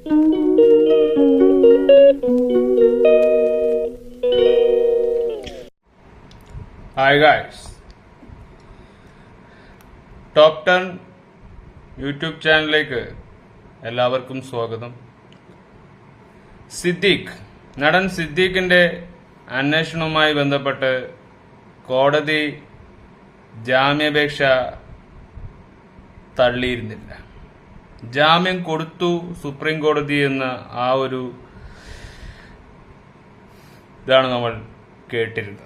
Hi guys, top 10 YouTube ചാനലിലേക്ക് എല്ലാവർക്കും സ്വാഗതം. നടൻ സിദ്ദീഖിന്റെ അന്വേഷണവുമായി ബന്ധപ്പെട്ട് കോടതി ജാമ്യാപേക്ഷ തള്ളിയിരുന്നില്ല. ജാമ്യം കൊടുത്തു സുപ്രീം കോടതി എന്ന ആ ഒരു ഇതാണ് നമ്മൾ കേട്ടിരുന്നത്.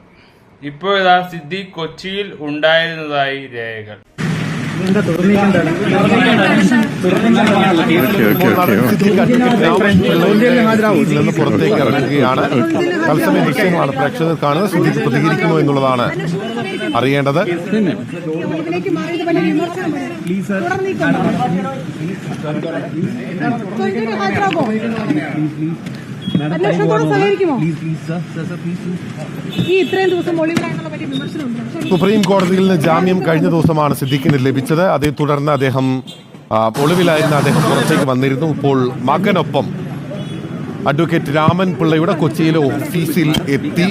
ഇപ്പോഴിതാ സിദ്ദീഖ് കൊച്ചിയിൽ ഉണ്ടായിരുന്നതായി രേഖകൾ. പുറത്തേക്ക് ഇറങ്ങുകയാണ്. തത്സമയ ദൃശ്യങ്ങളാണ് പ്രേക്ഷകർ കാണുന്നത്. സിദ്ദീഖ് പ്രതികരിക്കുമോ എന്നുള്ളതാണ് അറിയേണ്ടത്. സുപ്രീം കോടതിയിൽ നിന്ന് ജാമ്യം കഴിഞ്ഞ ദിവസമാണ് സിദ്ദീഖിന് ലഭിച്ചത്. അതേ തുടർന്ന് അദ്ദേഹം ഒളിവിലായിരുന്ന അദ്ദേഹം പുറത്തേക്ക് വന്നിരുന്നു. ഇപ്പോൾ മകനൊപ്പം അഡ്വക്കേറ്റ് രാമൻ പിള്ളയുടെ കൊച്ചിയിലെ ഓഫീസിൽ എത്തി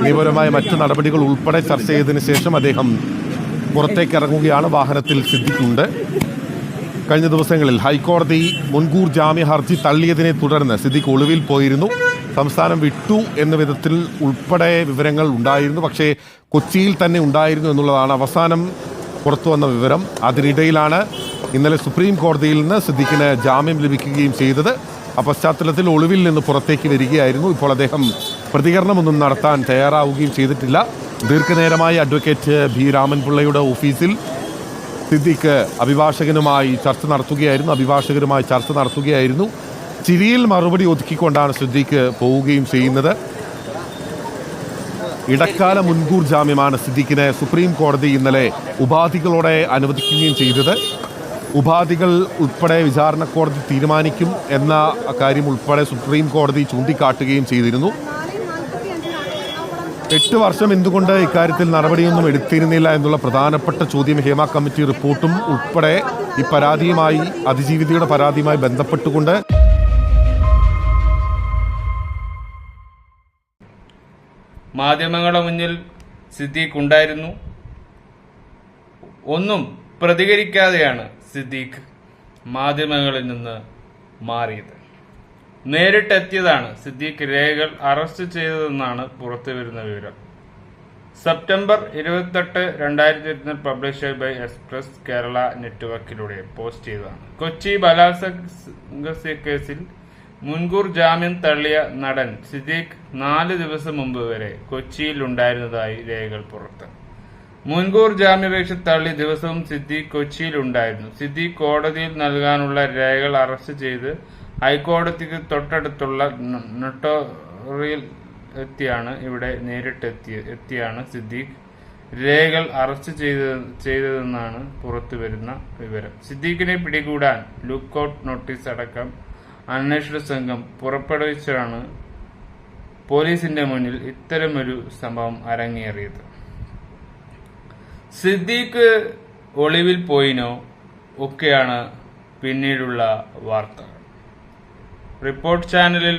നിയമപരമായ മറ്റു നടപടികൾ ഉൾപ്പെടെ ചർച്ച ചെയ്തതിനു ശേഷം അദ്ദേഹം പുറത്തേക്ക് ഇറങ്ങുകയാണ്. വാഹനത്തിൽ സിദ്ദീഖുണ്ട്. കഴിഞ്ഞ ദിവസങ്ങളിൽ ഹൈക്കോടതി മുൻകൂർ ജാമ്യ ഹർജി തള്ളിയതിനെ തുടർന്ന് സിദ്ദീഖ് ഒളിവിൽ പോയിരുന്നു. സംസ്ഥാനം വിട്ടു എന്ന വിധത്തിൽ ഉൾപ്പെടെ വിവരങ്ങൾ ഉണ്ടായിരുന്നു. പക്ഷേ കൊച്ചിയിൽ തന്നെ ഉണ്ടായിരുന്നു എന്നുള്ളതാണ് അവസാനം പുറത്തു വന്ന വിവരം. അതിനിടയിലാണ് ഇന്നലെ സുപ്രീം കോടതിയിൽ നിന്ന് സിദ്ദീഖിന് ജാമ്യം ലഭിക്കുകയും ചെയ്തത്. ആ പശ്ചാത്തലത്തിൽ ഒളിവിൽ നിന്ന് പുറത്തേക്ക് വരികയായിരുന്നു. ഇപ്പോൾ അദ്ദേഹം പ്രതികരണമൊന്നും നടത്താൻ തയ്യാറാവുകയും ചെയ്തിട്ടില്ല. ദീർഘനേരമായി അഡ്വക്കേറ്റ് ബി രാമൻപിള്ളയുടെ ഓഫീസിൽ സിദ്ദീഖ് അഭിഭാഷകരുമായി ചർച്ച നടത്തുകയായിരുന്നു. ചിരിയിൽ മറുപടി ഒതുക്കിക്കൊണ്ടാണ് സിദ്ദീഖ് പോവുകയും ചെയ്യുന്നത്. ഇടക്കാല മുൻകൂർ ജാമ്യമാണ് സിദ്ദീഖിന് സുപ്രീം കോടതി ഇന്നലെ ഉപാധികളോടെ അനുവദിക്കുകയും ചെയ്തത്. ഉപാധികൾ ഉൾപ്പെടെ വിചാരണ കോടതി തീരുമാനിക്കും എന്ന കാര്യം ഉൾപ്പെടെ സുപ്രീം കോടതി ചൂണ്ടിക്കാട്ടുകയും ചെയ്തിരുന്നു. 8 വർഷം എന്തുകൊണ്ട് ഇക്കാര്യത്തിൽ നടപടിയൊന്നും എടുത്തിരുന്നില്ല എന്നുള്ള പ്രധാനപ്പെട്ട ചോദ്യം ഹേമ കമ്മിറ്റി റിപ്പോർട്ടും ഉൾപ്പെടെ ഈ പരാതിയുമായി അതിജീവിതയുടെ പരാതിയുമായി ബന്ധപ്പെട്ടുകൊണ്ട് മാധ്യമങ്ങളുടെ മുന്നിൽ സിദ്ദീഖ് ഉണ്ടായിരുന്നു. ഒന്നും പ്രതികരിക്കാതെയാണ് സിദ്ദീഖ് മാധ്യമങ്ങളിൽ നിന്ന് മാറിയത്. നേരിട്ടെത്തിയതാണ് സിദ്ദീഖ് രേഖകൾ അറസ്റ്റ് ചെയ്തതെന്നാണ് പുറത്തുവരുന്ന വിവരം. September 28, 2021 publish by express Kerala നെറ്റ്വർക്കിലൂടെ പോസ്റ്റ് ചെയ്തതാണ്. കൊച്ചി ബലാത്സംഗ കേസിൽ മുൻകൂർ ജാമ്യം തള്ളിയ നടൻ സിദ്ദീഖ് 4 ദിവസം മുമ്പ് വരെ കൊച്ചിയിൽ ഉണ്ടായിരുന്നതായി രേഖകൾ പുറത്ത്. മുൻകൂർ ജാമ്യാപേക്ഷ തള്ളി ദിവസവും സിദ്ദീഖ് കൊച്ചിയിൽ ഉണ്ടായിരുന്നു. സിദ്ദീഖ് കോടതിയിൽ നൽകാനുള്ള രേഖകൾ അറസ്റ്റ് ചെയ്ത് ഹൈക്കോടതിക്ക് തൊട്ടടുത്തുള്ള നൊട്ടോറിയിൽ എത്തിയാണ് സിദ്ദീഖ് രേഖകൾ അറസ്റ്റ് ചെയ്തതെന്നാണ് പുറത്തുവരുന്ന വിവരം. സിദ്ദീഖിനെ പിടികൂടാൻ ലുക്കൌട്ട് നോട്ടീസ് അടക്കം അന്വേഷണ സംഘം പുറപ്പെടുവിച്ചാണ് പോലീസിന്റെ മുന്നിൽ ഇത്തരമൊരു സംഭവം അരങ്ങേറിയത്. സിദ്ദീഖ് ഒളിവിൽ പോയിനോ ഒക്കെയാണ് പിന്നീടുള്ള വാർത്തകൾ. റിപ്പോർട്ട് ചാനലിൽ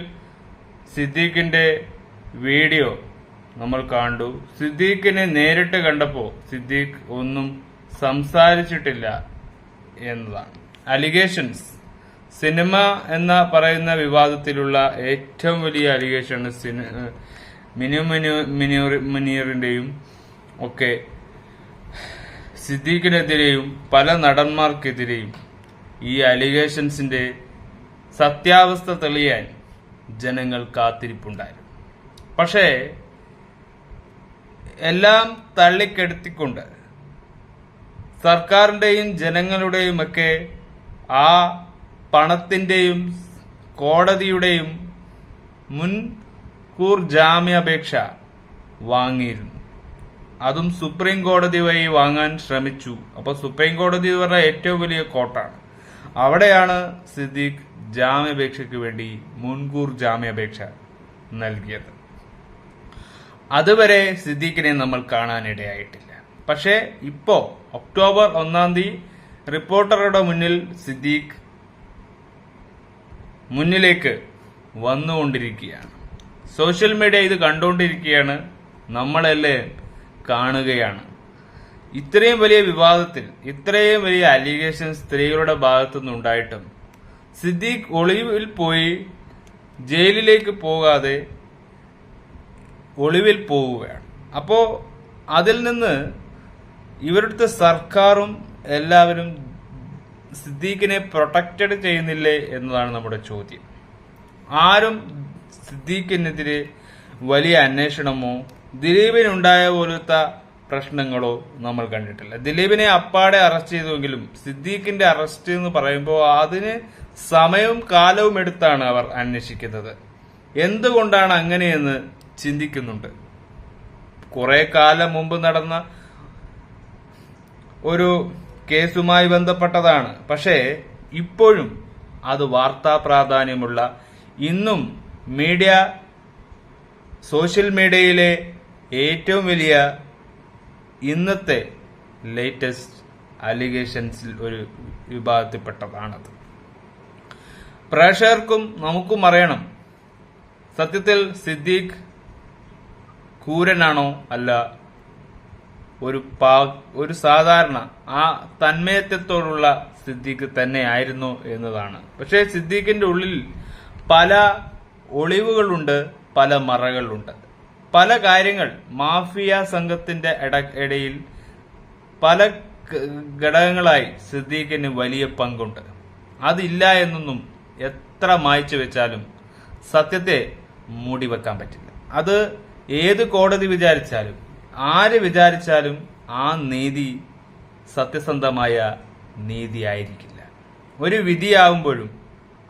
സിദ്ദീഖിന്റെ വീഡിയോ നമ്മൾ കണ്ടു. സിദ്ദീഖിനെ നേരിട്ട് കണ്ടപ്പോൾ സിദ്ദീഖ് ഒന്നും സംസാരിച്ചിട്ടില്ല എന്നതാണ് അലിഗേഷൻസ്. സിനിമ എന്ന പറയുന്ന വിവാദത്തിലുള്ള ഏറ്റവും വലിയ അലിഗേഷൻ മിനു മുനീറിന്റെയും ഒക്കെ സിദ്ദീഖിനെതിരെയും പല നടന്മാർക്കെതിരെയും ഈ അലിഗേഷൻസിന്റെ സത്യാവസ്ഥ തെളിയാൻ ജനങ്ങൾ കാത്തിരിപ്പുണ്ടായിരുന്നു. പക്ഷേ എല്ലാം തള്ളിക്കെടുത്തിക്കൊണ്ട് സർക്കാരിന്റെയും ജനങ്ങളുടെയും ഒക്കെ ആ പണത്തിന്റെയും കോടതിയുടെയും മുൻകൂർ ജാമ്യാപേക്ഷ വാങ്ങിയിരുന്നു. അതും സുപ്രീം കോടതി വഴി വാങ്ങാൻ ശ്രമിച്ചു. അപ്പോൾ സുപ്രീം കോടതി എന്ന് പറഞ്ഞാൽ ഏറ്റവും വലിയ കോർട്ടാണ്. അവിടെയാണ് സിദ്ദീഖ് ജാമ്യാപേക്ഷയ്ക്ക് വേണ്ടി മുൻകൂർ ജാമ്യാപേക്ഷ നൽകിയത്. അതുവരെ സിദ്ദീഖിനെ നമ്മൾ കാണാനിടയായിട്ടില്ല. പക്ഷേ ഇപ്പോ ഒക്ടോബർ 1 റിപ്പോർട്ടറുടെ മുന്നിൽ സിദ്ദീഖ് മുന്നിലേക്ക് വന്നുകൊണ്ടിരിക്കുകയാണ്. സോഷ്യൽ മീഡിയ ഇത് കണ്ടുകൊണ്ടിരിക്കുകയാണ്, നമ്മളെല്ലാം കാണുകയാണ്. ഇത്രയും വലിയ വിവാദത്തിൽ ഇത്രയും വലിയ അലിഗേഷൻ സ്ത്രീകളുടെ ഭാഗത്തുനിന്നുണ്ടായിട്ടും സിദ്ദീഖ് ഒളിവിൽ പോയി ജയിലിലേക്ക് പോകാതെ ഒളിവിൽ പോവുകയാണ്. അപ്പോ അതിൽ നിന്ന് ഇവരുടെ സർക്കാരും എല്ലാവരും സിദ്ദീഖിനെ പ്രൊട്ടക്റ്റഡ് ചെയ്യുന്നില്ലേ എന്നതാണ് നമ്മുടെ ചോദ്യം. ആരും സിദ്ദീഖിനെതിരെ വലിയ അന്വേഷണമോ ദിലീപിനുണ്ടായ പോലത്തെ പ്രശ്നങ്ങളോ നമ്മൾ കണ്ടിട്ടില്ല. ദിലീപിനെ അപ്പാടെ അറസ്റ്റ് ചെയ്തുവെങ്കിലും സിദ്ദീഖിന്റെ അറസ്റ്റ് എന്ന് പറയുമ്പോൾ അതിന് സമയവും കാലവും എടുത്താണ് അവർ അന്വേഷിക്കുന്നത്. എന്തുകൊണ്ടാണ് അങ്ങനെയെന്ന് ചിന്തിക്കുന്നുണ്ട്. കുറെ കാലം മുമ്പ് നടന്ന ഒരു കേസുമായി ബന്ധപ്പെട്ടതാണ്. പക്ഷേ ഇപ്പോഴും അത് വാർത്താ പ്രാധാന്യമുള്ള, ഇന്നും സോഷ്യൽ മീഡിയയിലെ ഏറ്റവും വലിയ ഇന്നത്തെ ലേറ്റസ്റ്റ് അലിഗേഷൻസിൽ ഒരു വിഭാഗത്തിൽപ്പെട്ടതാണത്. പ്രേക്ഷകർക്കും നമുക്കും അറിയണം, സത്യത്തിൽ സിദ്ദീഖ് ക്രൂരനാണോ അല്ല ഒരു സാധാരണ ആ തന്മയത്വത്തോടുള്ള സിദ്ദീഖ് തന്നെയായിരുന്നു എന്നതാണ്. പക്ഷേ സിദ്ദീഖിന്റെ ഉള്ളിൽ പല ഒളിവുകളുണ്ട്, പല മറകളുണ്ട്. പല കാര്യങ്ങൾ മാഫിയ സംഘത്തിന്റെ ഇടയിൽ പല ഘടകങ്ങളായി സിദ്ദീഖിന് വലിയ പങ്കുണ്ട്. അതില്ല എന്നൊന്നും എത്ര മായ്ച്ചു വെച്ചാലും സത്യത്തെ മൂടിവെക്കാൻ പറ്റില്ല. അത് ഏത് കോടതി വിചാരിച്ചാലും ആര് വിചാരിച്ചാലും ആ നീതി സത്യസന്ധമായ നീതിയായിരിക്കില്ല. ഒരു വിധിയാവുമ്പോഴും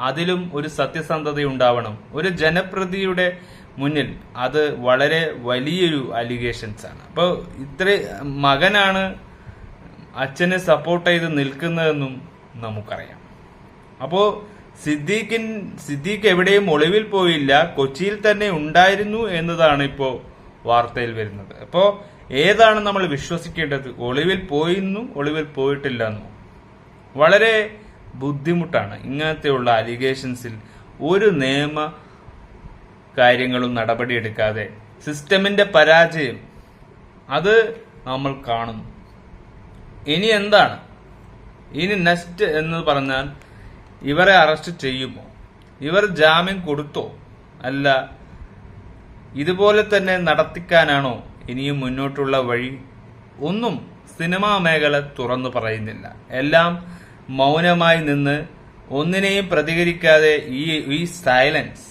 അതിലും ഒരു സത്യസന്ധത ഉണ്ടാവണം. ഒരു ജനപ്രതിയുടെ മുന്നിൽ അത് വളരെ വലിയൊരു അലിഗേഷൻസ് ആണ്. അപ്പോൾ മകനാണ് അച്ഛനെ സപ്പോർട്ട് ചെയ്ത് നിൽക്കുന്നതെന്നും നമുക്കറിയാം. അപ്പോ സിദ്ദീഖ് എവിടെയും ഒളിവിൽ പോയില്ല, കൊച്ചിയിൽ തന്നെ ഉണ്ടായിരുന്നു എന്നതാണ് ഇപ്പോ വാർത്തയിൽ വരുന്നത്. അപ്പോ ഏതാണ് നമ്മൾ വിശ്വസിക്കേണ്ടത്? ഒളിവിൽ പോയിരുന്നു, ഒളിവിൽ പോയിട്ടില്ല എന്നോ? വളരെ ബുദ്ധിമുട്ടാണ് ഇങ്ങനത്തെയുള്ള അലിഗേഷൻസിൽ ഒരു നിയമ കാര്യങ്ങളും നടപടിയെടുക്കാതെ സിസ്റ്റമിന്റെ പരാജയം അത് നമ്മൾ കാണുന്നു. ഇനി എന്താണ്? ഇനി നെക്സ്റ്റ് എന്ന് പറഞ്ഞാൽ ഇവരെ അറസ്റ്റ് ചെയ്യുമോ? ഇവർ ജാമ്യം കൊടുത്തോ? അല്ല ഇതുപോലെ തന്നെ നടത്തിക്കാനാണോ ഇനിയും മുന്നോട്ടുള്ള വഴി? ഒന്നും സിനിമാ മേഖല തുറന്നു പറയുന്നില്ല. എല്ലാം മൗനമായി നിന്ന് ഒന്നിനെയും പ്രതികരിക്കാതെ ഈ സൈലൻസ്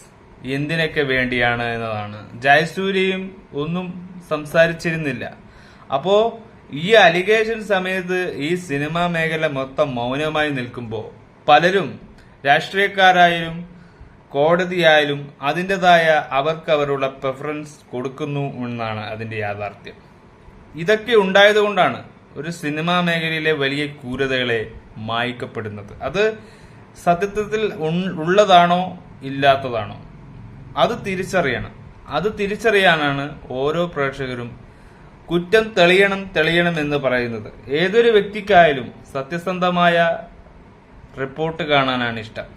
എന്തിനൊക്കെ വേണ്ടിയാണ് എന്നതാണ്. ജയസൂര്യയും ഒന്നും സംസാരിച്ചിരുന്നില്ല. അപ്പോ ഈ അലിഗേഷൻ സമയത്ത് ഈ സിനിമാ മേഖല മൊത്തം മൗനമായി നിൽക്കുമ്പോൾ പലരും രാഷ്ട്രീയക്കാരായാലും കോടതിയായാലും അതിൻ്റെതായ അവരുടെ പ്രിഫറൻസ് കൊടുക്കുന്നു എന്നാണ് അതിന്റെ യാഥാർത്ഥ്യം. ഇതൊക്കെ ഉണ്ടായതുകൊണ്ടാണ് ഒരു സിനിമാ മേഖലയിലെ വലിയ ക്രൂരതകളെ മായ്ക്കപ്പെടുന്നത്. അത് സത്യത്തിൽ ഉള്ളതാണോ ഇല്ലാത്തതാണോ അത് തിരിച്ചറിയണം. അത് തിരിച്ചറിയാനാണ് ഓരോ പ്രേക്ഷകരും കുറ്റം തെളിയണം എന്ന് പറയുന്നത്. ഏതൊരു വ്യക്തിക്കായാലും സത്യസന്ധമായ റിപ്പോർട്ട് കാണാനാണ് ഇഷ്ടം.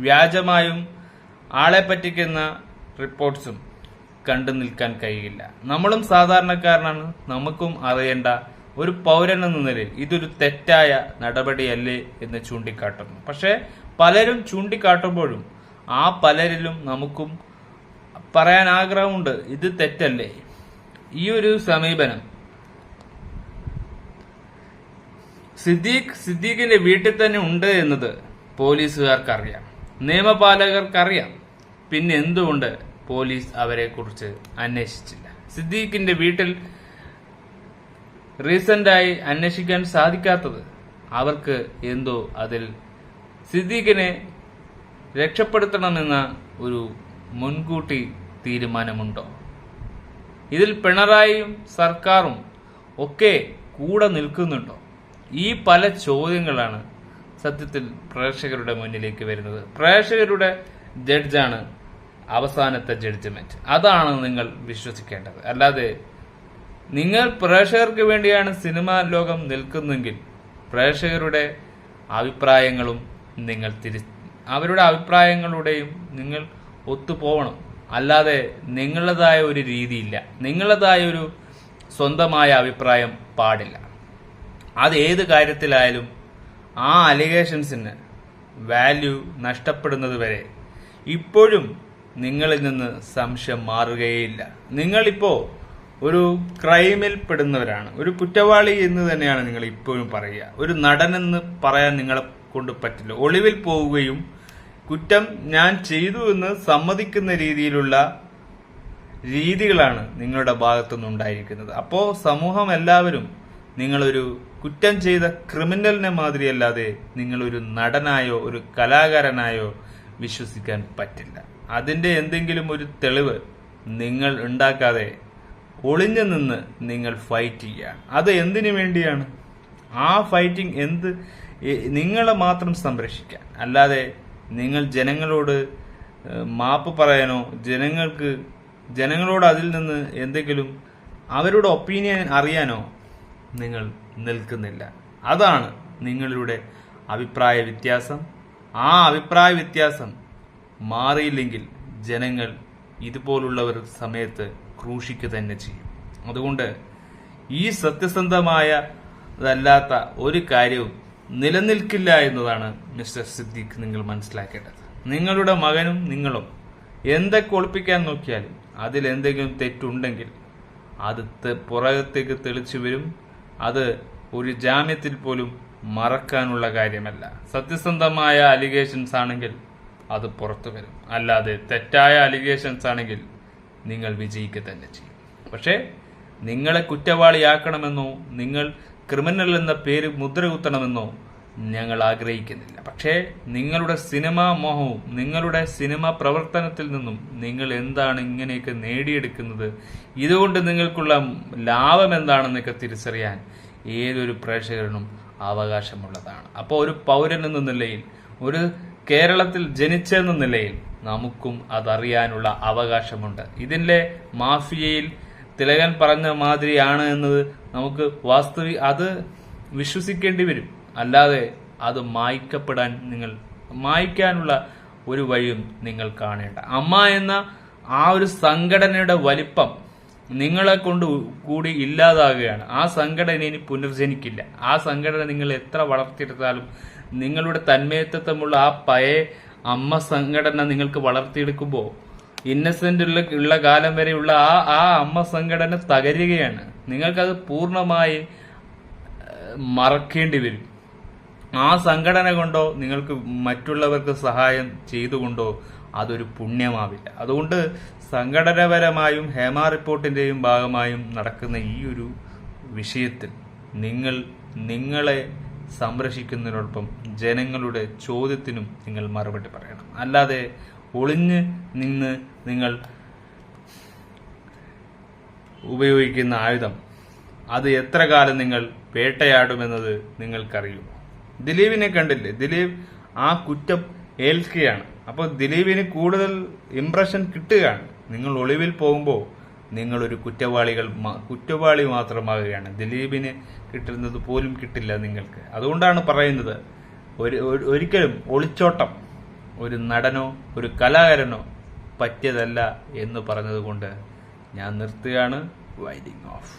വ്യാജമായും ആളെ പറ്റിക്കുന്ന റിപ്പോർട്ട്സും കണ്ടു നിൽക്കാൻ കഴിയില്ല. നമ്മളും സാധാരണക്കാരനാണ്, നമുക്കും അറിയേണ്ട ഒരു പൗരൻ എന്ന നിലയിൽ ഇതൊരു തെറ്റായ നടപടിയല്ലേ എന്ന് ചൂണ്ടിക്കാട്ടുന്നു. പക്ഷെ പലരും ചൂണ്ടിക്കാട്ടുമ്പോഴും ആ പലരിലും നമുക്കും പറയാൻ ആഗ്രഹമുണ്ട്, ഇത് തെറ്റല്ലേ. ഈ ഒരു സമീപനം സിദ്ദീഖിന്റെ വീട്ടിൽ തന്നെ ഉണ്ട് എന്നത് പോലീസുകാർക്കറിയാം, നിയമപാലകർക്കറിയാം. പിന്നെ എന്തുകൊണ്ട് പോലീസ് അവരെ കുറിച്ച് അന്വേഷിച്ചില്ല? സിദ്ദീഖിന്റെ വീട്ടിൽ റീസെന്റായി അന്വേഷിക്കാൻ സാധിക്കാത്തത് അവർക്ക് എന്തോ അതിൽ സിദ്ദീഖിനെ രക്ഷപ്പെടുത്തണമെന്ന ഒരു മുൻകൂട്ടി തീരുമാനമുണ്ടോ? ഇതിൽ പിണറായിയും സർക്കാരും ഒക്കെ കൂടെ നിൽക്കുന്നുണ്ടോ? ഈ പല ചോദ്യങ്ങളാണ് സത്യത്തിൽ പ്രേക്ഷകരുടെ മുന്നിലേക്ക് വരുന്നത്. പ്രേക്ഷകരുടെ ജഡ്ജാണ് അവസാനത്തെ ജഡ്ജ്മെന്റ്. അതാണ് നിങ്ങൾ വിശ്വസിക്കേണ്ടത്. അല്ലാതെ നിങ്ങൾ പ്രേക്ഷകർക്ക് വേണ്ടിയാണ് സിനിമാ ലോകം നിൽക്കുന്നെങ്കിൽ പ്രേക്ഷകരുടെ അഭിപ്രായങ്ങളും നിങ്ങൾ അവരുടെ അഭിപ്രായങ്ങളുടെയും നിങ്ങൾ ഒത്തുപോകണം. അല്ലാതെ നിങ്ങളുടേതായ ഒരു രീതിയില്ല, നിങ്ങളുടേതായ ഒരു സ്വന്തമായ അഭിപ്രായം പാടില്ല. അത് ഏത് കാര്യത്തിലായാലും ആ അലിഗേഷൻസിന് വാല്യൂ നഷ്ടപ്പെടുന്നത് വരെ ഇപ്പോഴും നിങ്ങളിൽ നിന്ന് സംശയം മാറുകയില്ല. നിങ്ങളിപ്പോ ഒരു ക്രൈമിൽ പെടുന്നവരാണ്, ഒരു കുറ്റവാളി എന്ന് തന്നെയാണ് നിങ്ങൾ ഇപ്പോഴും പറയുക. ഒരു നടനെന്ന് പറയാൻ നിങ്ങളെ കൊണ്ട് പറ്റില്ല. ഒളിവിൽ പോവുകയും കുറ്റം ഞാൻ ചെയ്തു എന്ന് സമ്മതിക്കുന്ന രീതികളാണ് നിങ്ങളുടെ ഭാഗത്തുനിന്നുണ്ടായിരിക്കുന്നത്. അപ്പോ സമൂഹം എല്ലാവരും നിങ്ങളൊരു കുറ്റം ചെയ്ത ക്രിമിനലിനെ മാതിരിയല്ലാതെ നിങ്ങളൊരു നടനായോ ഒരു കലാകാരനായോ വിശ്വസിക്കാൻ പറ്റില്ല. അതിന്റെ എന്തെങ്കിലും ഒരു തെളിവ് നിങ്ങൾ ഉണ്ടാക്കാതെ ഒളിഞ്ഞു നിന്ന് നിങ്ങൾ ഫൈറ്റ് ചെയ്യുകയാണ്. അത് എന്തിനു വേണ്ടിയാണ്? ആ ഫൈറ്റിംഗ് നിങ്ങളെ മാത്രം സംരക്ഷിക്കാൻ, അല്ലാതെ നിങ്ങൾ ജനങ്ങളോട് മാപ്പ് പറയാനോ ജനങ്ങളോട് അതിൽ നിന്ന് എന്തെങ്കിലും അവരുടെ ഒപ്പീനിയൻ അറിയാനോ നിങ്ങൾ നിൽക്കുന്നില്ല. അതാണ് നിങ്ങളുടെ അഭിപ്രായ വ്യത്യാസം. ആ അഭിപ്രായ വ്യത്യാസം മാറിയില്ലെങ്കിൽ ജനങ്ങൾ ഇതുപോലുള്ളവർ സമയത്ത് ക്രൂശിക്കുക തന്നെ ചെയ്യും. അതുകൊണ്ട് ഈ സത്യസന്ധമായതല്ലാത്ത ഒരു കാര്യവും നിലനിൽക്കില്ല എന്നതാണ് മിസ്റ്റർ സിദ്ദീഖ് നിങ്ങൾ മനസ്സിലാക്കേണ്ടത്. നിങ്ങളുടെ മകനും നിങ്ങളും എന്തൊക്കെ ഒളിപ്പിക്കാൻ നോക്കിയാലും അതിലെന്തെങ്കിലും തെറ്റുണ്ടെങ്കിൽ അത് പുറകത്തേക്ക് തെളിച്ചു വരും. അത് ഒരു ജാമ്യത്തിൽ പോലും മറക്കാനുള്ള കാര്യമല്ല. സത്യസന്ധമായ അലിഗേഷൻസ് ആണെങ്കിൽ അത് പുറത്തു വരും. അല്ലാതെ തെറ്റായ അലിഗേഷൻസ് ആണെങ്കിൽ നിങ്ങൾ വിജയിക്കുക തന്നെ ചെയ്യും. പക്ഷേ നിങ്ങളെ കുറ്റവാളിയാക്കണമെന്നോ നിങ്ങൾ ക്രിമിനൽ എന്ന പേര് മുദ്ര കുത്തണമെന്നോ ഞങ്ങൾ ആഗ്രഹിക്കുന്നില്ല. പക്ഷേ നിങ്ങളുടെ സിനിമാ മോഹവും നിങ്ങളുടെ സിനിമാ പ്രവർത്തനത്തിൽ നിന്നും നിങ്ങൾ എന്താണ് ഇങ്ങനെയൊക്കെ നേടിയെടുക്കുന്നത്, ഇതുകൊണ്ട് നിങ്ങൾക്കുള്ള ലാഭം എന്താണെന്നൊക്കെ തിരിച്ചറിയാൻ ഏതൊരു പ്രേക്ഷകനും അവകാശമുള്ളതാണ്. അപ്പോൾ ഒരു പൗരൻ എന്ന നിലയിൽ, ഒരു കേരളത്തിൽ ജനിച്ചെന്ന നിലയിൽ നമുക്കും അതറിയാനുള്ള അവകാശമുണ്ട്. ഇതിന്റെ മാഫിയയിൽ തിലകൻ പറഞ്ഞ മാതിരിയാണ് എന്നത് നമുക്ക് അത് വിശ്വസിക്കേണ്ടി വരും. അല്ലാതെ അത് മായ്ക്കാനുള്ള ഒരു വഴിയും നിങ്ങൾ കാണേണ്ട. അമ്മ എന്ന ആ ഒരു സംഘടനയുടെ വലിപ്പം നിങ്ങളെ കൊണ്ട് കൂടി ഇല്ലാതാകുകയാണ്. ആ സംഘടന ഇനി പുനർജനിക്കില്ല. ആ സംഘടന നിങ്ങൾ എത്ര വളർത്തിയെടുത്താലും നിങ്ങളുടെ തന്മയത്വമുള്ള ആ പഴയ അമ്മ സംഘടന നിങ്ങൾക്ക് വളർത്തിയെടുക്കുമ്പോൾ ഇന്നസെന്റ് ഉള്ള കാലം വരെയുള്ള ആ അമ്മ സംഘടന തകരുകയാണ്. നിങ്ങൾക്കത് പൂർണ്ണമായി മറക്കേണ്ടി വരും. ആ സംഘടന കൊണ്ടോ നിങ്ങൾക്ക് മറ്റുള്ളവർക്ക് സഹായം ചെയ്തുകൊണ്ടോ അതൊരു പുണ്യമാവില്ല. അതുകൊണ്ട് സംഘടനാപരമായും ഹേമ റിപ്പോർട്ടിന്റെയും ഭാഗമായും നടക്കുന്ന ഈ ഒരു വിഷയത്തിൽ നിങ്ങളെ സംരക്ഷിക്കുന്നതിനോടൊപ്പം ജനങ്ങളുടെ ചോദ്യത്തിനും നിങ്ങൾ മറുപടി പറയണം. അല്ലാതെ ഒളിഞ്ഞ് നിന്ന് നിങ്ങൾ ഉപയോഗിക്കുന്ന ആയുധം അത് എത്ര കാലം നിങ്ങൾ വേട്ടയാടുമെന്നത് നിങ്ങൾക്കറിയുമോ? ദിലീപിനെ കണ്ടില്ലേ? ദിലീപ് ആ കുറ്റം ഏൽക്കുകയാണ്. അപ്പോൾ ദിലീപിന് കൂടുതൽ ഇംപ്രഷൻ കിട്ടുകയാണ്. നിങ്ങൾ ഒളിവിൽ പോകുമ്പോൾ നിങ്ങളൊരു കുറ്റവാളി മാത്രമാകുകയാണ്. ദിലീപിന് കിട്ടുന്നത് പോലും കിട്ടില്ല നിങ്ങൾക്ക്. അതുകൊണ്ടാണ് പറയുന്നത്, ഒരിക്കലും ഒളിച്ചോട്ടം ഒരു നടനോ ഒരു കലാകാരനോ പറ്റിയതല്ല എന്ന് പറഞ്ഞതുകൊണ്ട് ഞാൻ നിർത്തുകയാണ്. Winding of.